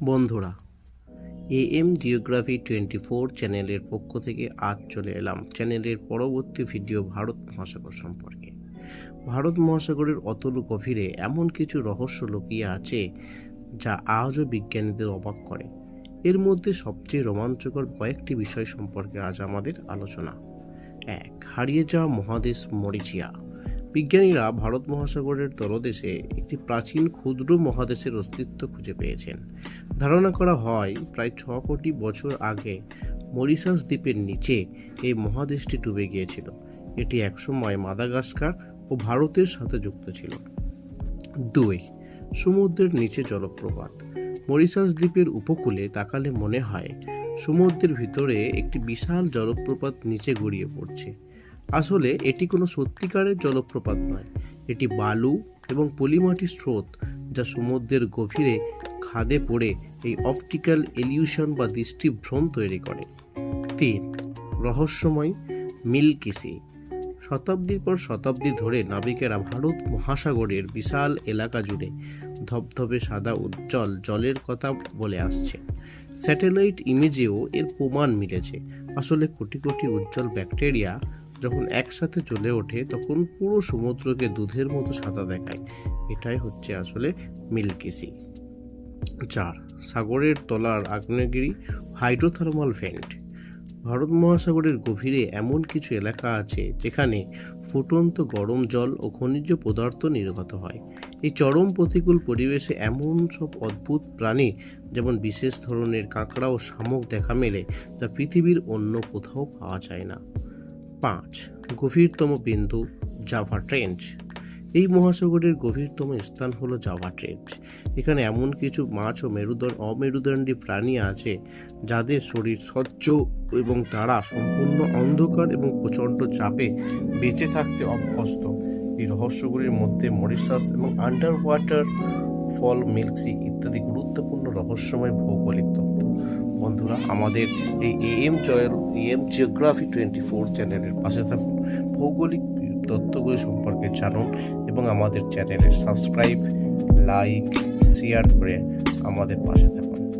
বন্ধুরা, am geography 24 চ্যানেলের পক্ষ থেকে আজ চলে এলাম চ্যানেলের পরবর্তী ভিডিও ভারত মহাসাগর সম্পর্কে। ভারত মহাসাগরের অতল গভীরে এমন কিছু রহস্য লুকিয়ে আছে যা আজও বিজ্ঞানীদের অবাক করে। এর মধ্যে সবচেয়ে রোমাঞ্চকর কয়েকটি বিষয় সম্পর্কে আজ আমাদের আলোচনা। 1. হারিয়ে যাওয়া মহাদেশ মরিচিয়া। বিজ্ঞানীরা ভারত মহাসাগরের তলদেশে একটি প্রাচীন ক্ষুদ্র মহাদেশের অস্তিত্ব খুঁজে পেয়েছেন। ধারণা করা হয় প্রায় 6 কোটি বছর আগে মরিশাস দ্বীপের নিচে এই মহাদেশটি ডুবে গিয়েছিল। এটি একসময় মাদাগাস্কার ও ভারতের সাথে যুক্ত ছিল। 2. সমুদ্রের নিচে জলপ্রপাত। মরিশাস দ্বীপের উপকূলে তাকালে মনে হয় সমুদ্রের ভিতরে একটি বিশাল জলপ্রপাত নিচে গড়িয়ে পড়ছে। আসলে এটি কোনো সত্যিকারের জলপ্রপাত নয়, এটি বালু এবং পলিমাটির স্রোত যা সমুদ্রের গভীরে খাদে পড়ে এই অপটিক্যাল ইলিউশন বা দৃষ্টিভ্রম তৈরি করে। 3. রহস্যময় মিল্কি সি। শতাব্দীর পর শতাব্দী ধরে নাবিকেরা ভারত মহাসাগরের বিশাল এলাকা জুড়ে ধবধবে সাদা উজ্জ্বল জলের কথা বলে আসছে। স্যাটেলাইট ইমেজেও এর প্রমাণ মিলেছে। আসলে কোটি কোটি উজ্জ্বল ব্যাকটেরিয়া যখন একসাথে জ্বলে ওঠে তখন পুরো সমুদ্রকে দুধের মতো সাদা দেখায়। এটাই হচ্ছে আসলে মিল্কি সি। 4. সাগরের তলার আগ্নেয়গিরি হাইড্রোথার্মাল ভেন্ট। ভারত মহাসাগরের গভীরে এমন কিছু এলাকা আছে যেখানে ফুটন্ত গরম জল ও খনিজ পদার্থ নির্গত হয়। এই চরম প্রতিকূল পরিবেশে এমন সব অদ্ভুত প্রাণী যেমন বিশেষ ধরনের কাঁকড়া ও শামুক দেখা মেলে যা পৃথিবীর অন্য কোথাও পাওয়া যায় না। 5. গভীরতম বিন্দু জাভা ট্রেঞ্চ। এই মহাসাগরের গভীরতম স্থান হলো জাভা ট্রেঞ্চ। এখানে এমন কিছু মাছ ও অমেরুদণ্ডী প্রাণী আছে যাদের শরীর স্বচ্ছ এবং তারা সম্পূর্ণ অন্ধকার এবং প্রচণ্ড চাপে বেঁচে থাকতে অভ্যস্ত। এই রহস্যগুলির মধ্যে মরিশাস এবং আন্ডার ওয়াটার ফল মিল্কি ইত্যাদি গুরুত্বপূর্ণ রহস্যময় ভৌগোলিক তথ্য। বন্ধুরা, আমাদের এই এএম জিওগ্রাফি 24 চ্যানেলের পাশে থাকুন, ভৌগোলিক তথ্যগুলি সম্পর্কে জানুন এবং আমাদের চ্যানেলের সাবস্ক্রাইব, লাইক, শেয়ার করে আমাদের পাশে থাকুন।